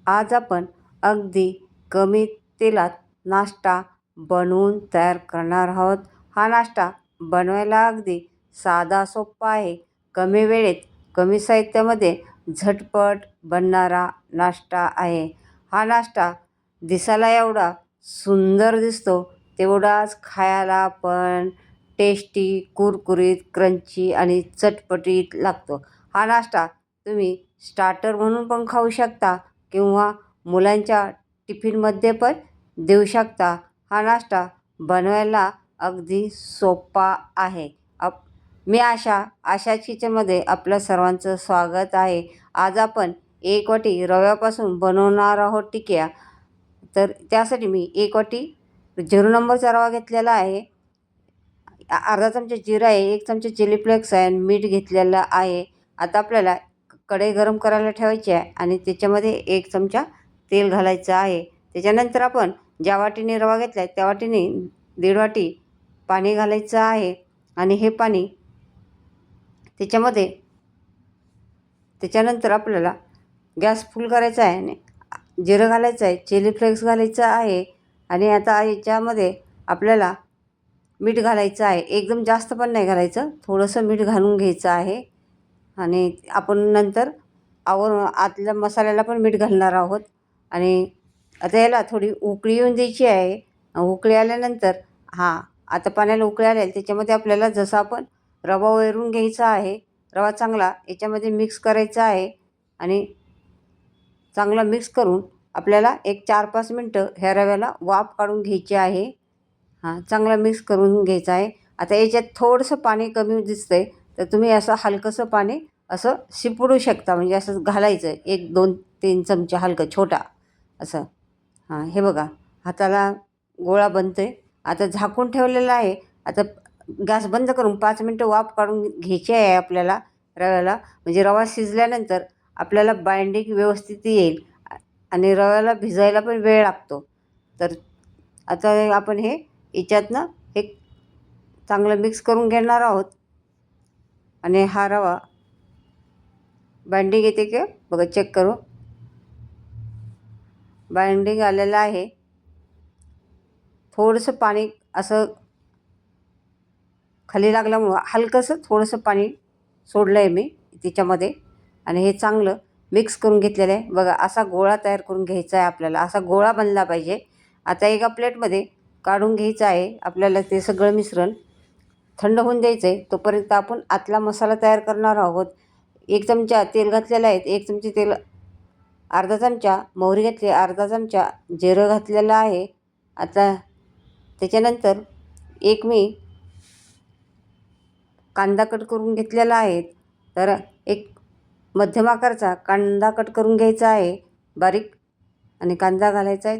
आज आपण अगदी कमी तेलात नाश्ता बनवून तयार करणार आहोत. हा नाश्ता बनवायला अगदी साधा सोपा आहे. कमी वेळेत कमी साहित्यामध्ये झटपट बनणारा नाश्ता आहे. हा नाश्ता दिसायला एवढा सुंदर दिसतो तेवढाच खायला पण टेस्टी, कुरकुरीत, क्रंची आणि चटपटीत लागतो. हा नाश्ता तुम्ही स्टार्टर म्हणून पण खाऊ शकता किंवा मुलांच्या टिफिनमध्ये पण देऊ शकता. हा नाश्ता बनवायला अगदी सोपा आहे. मी आशाच किचनमध्ये आपल्या सर्वांचं स्वागत आहे. आज आपण 1 वाटी रव्यापासून बनवणार आहोत टिक्या. तर त्यासाठी मी 1 वाटी 0 नंबरचा रवा घेतलेला आहे. अर्धा चमचा जिरा आहे, 1 चमचा चिली फ्लेक्स आहे आणि मीठ घेतलेलं आहे. आता आपल्याला कढई गरम करायला ठेवायची आहे आणि त्याच्यामध्ये 1 चमचा तेल घालायचं आहे. त्याच्यानंतर आपण ज्या वाटीने रवा घेतला आहे त्या वाटीने 1.5 वाटी पाणी घालायचं आहे आणि हे पाणी त्याच्यानंतर आपल्याला गॅस फुल करायचा आहे आणि जिरं घालायचं आहे, चिली फ्लेक्स घालायचं आहे आणि आता याच्यामध्ये आपल्याला मीठ घालायचं आहे. एकदम जास्त पण नाही घालायचं, थोडंसं मीठ घालून घ्यायचं आहे आणि आपण नंतर आतल्या मसाल्याला पण मीठ घालणार आहोत. आणि आता याला थोडी उकळी येऊन द्यायची आहे. उकळी आल्यानंतर आता पाण्याला उकळी आल्या त्याच्यामध्ये आपल्याला जसं आपण रवा वैरून घ्यायचा आहे. रवा चांगला याच्यामध्ये मिक्स करायचा आहे आणि चांगला मिक्स करून आपल्याला एक 4-5 मिनटं ह्या रव्याला वाफ काढून घ्यायची आहे. चांगला मिक्स करून घ्यायचा आहे. आता याच्यात थोडंसं पाणी कमी दिसतंय तर तुम्ही असं हलकंसं पाणी असं शिपडू शकता, म्हणजे असं घालायचं 1, 2, 3 चमचे हलकं छोटा असं. हे बघा हाताला गोळा बनतोय. आता झाकून ठेवलेलं आहे. आता गॅस बंद करून 5 मिनटं वाफ काढून घ्यायची आहे आपल्याला रव्याला, म्हणजे रवा शिजल्यानंतर आपल्याला बाइंडिंग व्यवस्थित येईल आणि रव्याला भिजायला पण वेळ लागतो. तर आता आपण याच्यातनं हे चांगलं मिक्स करून घेणार आहोत आणि हा रवा बाइंडिंग येते की बघा, चेक करू. बाइंडिंग आलेलं आहे. थोडंसं पाणी असं खाली लागल्यामुळं हलकंसं थोडंसं पाणी सोडलं आहे मी त्याच्यामध्ये आणि हे चांगलं मिक्स करून घेतलेलं आहे. बघा असा गोळा तयार करून घ्यायचा आहे आपल्याला, असा गोळा बनला पाहिजे. आता एका प्लेटमध्ये काढून घ्यायचं आहे आपल्याला. ते सगळं मिश्रण थंड होऊन द्यायचं आहे. तोपर्यंत आपण आतला मसाला तयार करणार आहोत. 1 चमचा तेल घातलेलं आहे. 1 चमचे तेल, अर्धा चमचा मोहरी घातली, अर्धा चमचा जिरं घातलेलं आहे. आता त्याच्यानंतर मी कांदा कट करून घेतलेला आहे. तर एक मध्यम आकाराचा कांदा कट करून घ्यायचा आहे बारीक आणि कांदा घालायचा आहे.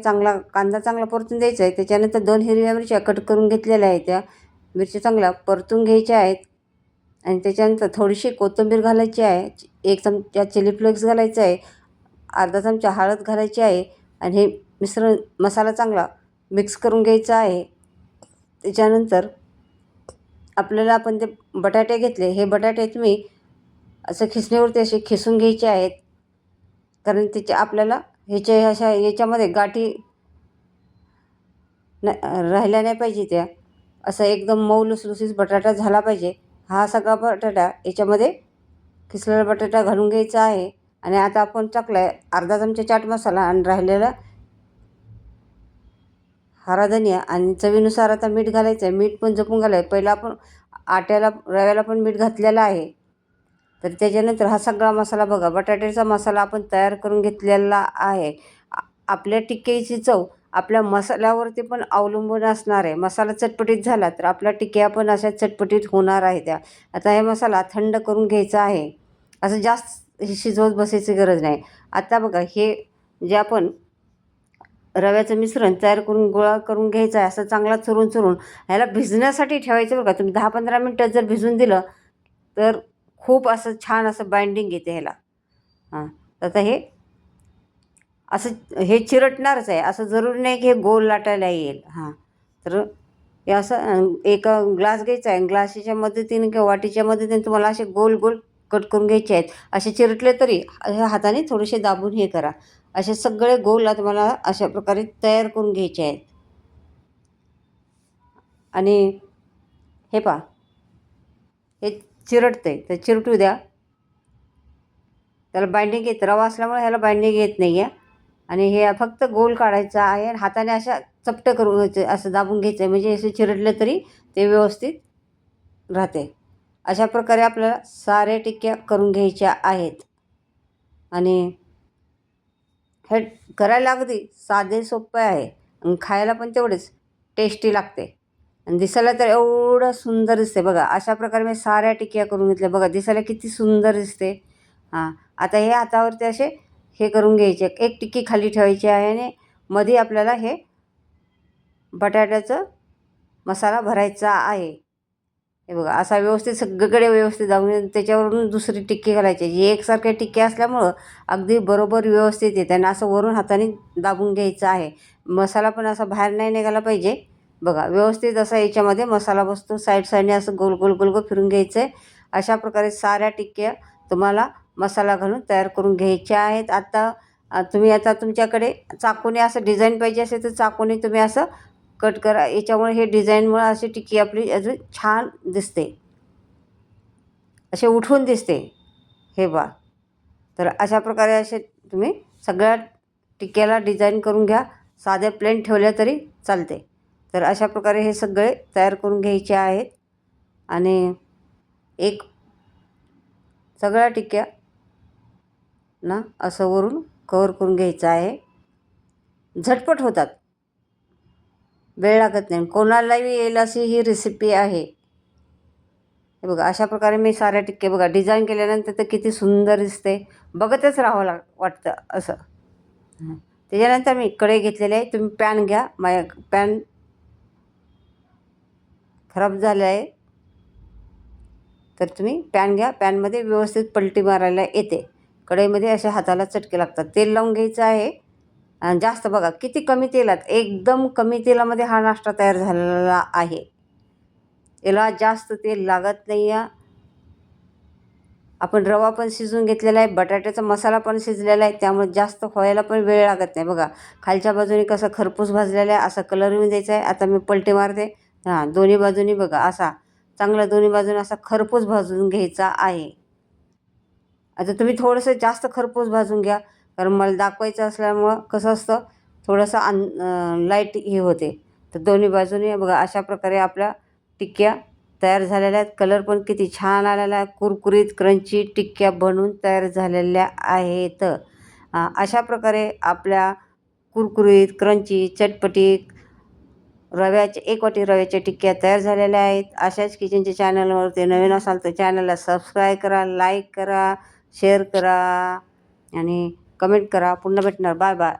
कांदा चांगला परतून द्यायचा आहे. त्याच्यानंतर 2 हिरव्या मिरच्या कट करून घेतलेल्या आहेत. त्या मिरच्या चांगल्या परतून घ्यायच्या आहेत आणि त्याच्यानंतर थोडीशी कोथिंबीर घालायची आहे. 1 चमचा चिली फ्लेक्स घालायचा आहे, अर्धा चमचा हळद घालायची आहे आणि हे मसाला चांगला मिक्स करून घ्यायचा आहे. त्याच्यानंतर आपल्याला आपण ते बटाटे घेतले, हे बटाटे तुम्ही असं खिसणीवरती असे खिसून घ्यायचे आहेत, कारण आपल्याला याच्यामध्ये गाठी राहिल्या नाही पाहिजे. त्या असं एकदम मऊ लुसलुसीत बटाटा झाला पाहिजे. हा सगळा बटाटा याच्यामध्ये खिसलेला बटाटा घालून घ्यायचा आहे आणि आता आपण टाकला आहे अर्धा चमचा चाट मसाला आणि राहिलेला हरा धनिया आणि चवीनुसार आता मीठ घालायचं आहे. मीठ पण जपून घालायचं. पहिला आपण रव्याला पण मीठ घातलेलं आहे. तर त्याच्यानंतर हा सगळा मसाला बघा, बटाट्याचा मसाला आपण तयार करून घेतलेला आहे. आपल्या टिक्क्याची चव आपल्या मसाल्यावरती पण अवलंबून असणार आहे. मसाला चटपटीत झाला तर आपल्या टिक्क्या पण अशा चटपटीत होणार आहे त्या. आता हे मसाला थंड करून घ्यायचा आहे. असं जास्त शिजवत बसायची गरज नाही. आता बघा हे जे आपण रव्याचं मिश्रण तयार करून गोळा करून घ्यायचा आहे. असं चांगला चुरून ह्याला भिजण्यासाठी ठेवायचं बघा. तुम्ही 10-15 मिनटं जर भिजून दिलं तर खूप असं छान असं बाइंडिंग येते ह्याला. आता हे चिरटणारच आहे. असं जरुरी नाही की हे गोल लाटायला येईल. तर हे असं एक ग्लास घ्यायचा आहे. ग्लासाच्या मदतीने किंवा वाटीच्या मदतीने तुम्हाला असे गोल गोल कट करून घ्यायचे आहेत. असे चिरटले तरी हाताने थोडेसे दाबून हे करा असे सगळे गोल आता मला अशा प्रकारे तयार करून घ्यायचे आहेत. आणि हे पहा, हे चिरटते तर चिरटू द्या. त्याला बाइंडिंग येत, रवा असल्यामुळे ह्याला बाइंडिंग येत नाही आहे. आणि हे फक्त गोल काढायचा आहे आणि हाताने अशा चपटं करून घ्यायचं, असं दाबून घ्यायचं आहे, म्हणजे असे चिरटले तरी ते व्यवस्थित राहते. अशा प्रकारे आपल्याला साऱ्या टिक्क्या करून घ्यायच्या आहेत. आणि हे करायला अगदी साधे सोपे आहे आणि खायला पण तेवढेच टेस्टी लागते आणि दिसायला तर एवढं सुंदर दिसते बघा. अशा प्रकारे मी साऱ्या टिक्क्या करून घेतल्या बघा, दिसायला किती सुंदर दिसते. हां, आता हे हातावरती असे हे करून घ्यायचे, एक टिक्की खाली ठेवायची आहे आणि मध्ये आपल्याला हे बटाट्याचं मसाला भरायचा आहे. हे बघा, असा व्यवस्थित सगळीकडे व्यवस्थित दाबून त्याच्यावरून दुसरी टिक्की घालायची. हे एकसारख्या टिक्की असल्यामुळं अगदी बरोबर व्यवस्थित येते आणि असं वरून हाताने दाबून घ्यायचं आहे. मसाला पण असा बाहेर नाही निघाला पाहिजे. बघा, व्यवस्थित असा याच्यामध्ये मसाला बसतो. साईडने असं गोल गोल गोल गोल फिरून घ्यायचं आहे. अशा प्रकारे साऱ्या टिक्क्या तुम्हाला मसाला घालून तयार करून घ्यायच्या आहेत. तुम्ही आता तुमच्याकडे चाकूने असं डिझाईन पाहिजे असेल तर चाकूने तुम्ही असं कट करा. याच्यामुळे हे डिझाईनमुळे अशी टिक्की आपली अजून छान दिसते, असे उठून दिसते. हे बा, तर अशा प्रकारे असे तुम्ही सगळ्या टिक्क्याला डिझाईन करून घ्या. साध्या प्लेन ठेवल्या तरी चालते. तर अशा प्रकारे हे सगळे तयार करून घ्यायचे आहेत. आणि एक सगळ्या टिक्क्या ना असं वरून कवर करून घ्यायचं आहे. झटपट होतात, वेळ लागत नाही, कोणालाही येईल अशी ही रेसिपी आहे. हे बघा, अशा प्रकारे मी साऱ्या टिक्के बघा डिझाईन केल्यानंतर तर किती सुंदर दिसते, बघतच राहावं वाटतं असं. त्याच्यानंतर मी कढई घेतलेली आहे. तुम्ही पॅन घ्या. माझ्या पॅन खराब झाले आहे तर तुम्ही पॅन घ्या. पॅनमध्ये व्यवस्थित पलटी मारायला येते. कढईमध्ये अशा हाताला चटके लागतात. तेल लावून घ्यायचं आहे. जास्त बघा किती कमी तेलात, एकदम कमी तेलामध्ये हा नाश्ता तयार झालेला आहे. याला जास्त तेल लागत नाही आहे. आपण रवा पण शिजवून घेतलेला आहे, बटाट्याचा मसाला पण शिजलेला आहे, त्यामुळे जास्त व्हायला पण वेळ लागत नाही. बघा, खालच्या बाजूने कसं खरपूस भाजलेला आहे, असा कलर येऊन द्यायचा आहे. आता मी पलटी मारते. दोन्ही बाजूनी बघा असा चांगला दोन्ही बाजूने असा खरपूस भाजून घ्यायचा आहे. आता तुम्ही थोडंसं जास्त खरपूस भाजून घ्या, कारण मला दाखवायचं असल्यामुळं कसं असतं, थोडंसं लाईट हे होते. तर दोन्ही बाजूने बघा अशा प्रकारे आपल्या टिक्क्या तयार झालेल्या आहेत. कलर पण किती छान आलेला आहे. कुरकुरीत क्रंची टिक्क्या बनवून तयार झालेल्या आहेत. अशा प्रकारे आपल्या कुरकुरीत क्रंची चटपटी एक वाटी रव्याच्या टिक्क्या तयार झालेल्या आहेत. अशाच किचनच्या चॅनलवरती नवीन असाल तर चॅनलला सबस्क्राईब करा, लाईक करा, शेअर करा आणि कमेंट करा. पुन्हा भेटणार. Bye bye.